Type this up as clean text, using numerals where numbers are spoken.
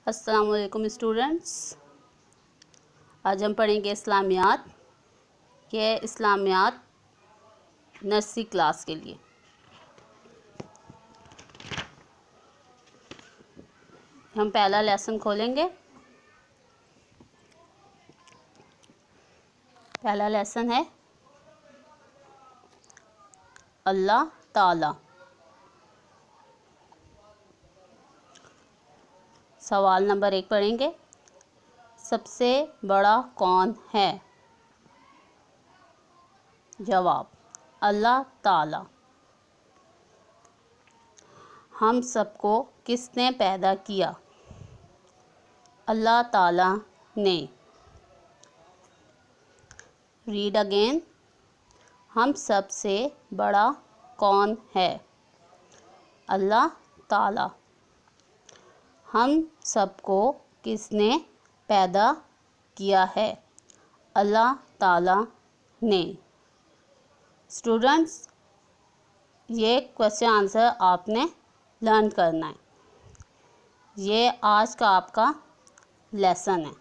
السلام علیکم اسٹوڈنٹس، آج ہم پڑھیں گے اسلامیات نرسری کلاس کے لیے۔ ہم پہلا لیسن کھولیں گے۔ پہلا لیسن ہے اللہ تعالی۔ سوال نمبر 1 پڑھیں گے۔ سب سے بڑا کون ہے؟ جواب: اللہ تعالی۔ ہم سب کو کس نے پیدا کیا؟ اللہ تعالی نے۔ Read again. ہم سب سے بڑا کون ہے؟ اللہ تعالی۔ ہم سب کو کس نے پیدا کیا ہے؟ اللہ تعالی نے۔ اسٹوڈنٹس، یہ کویسچن آنسر آپ نے لرن کرنا ہے۔ یہ آج کا آپ کا لیسن ہے۔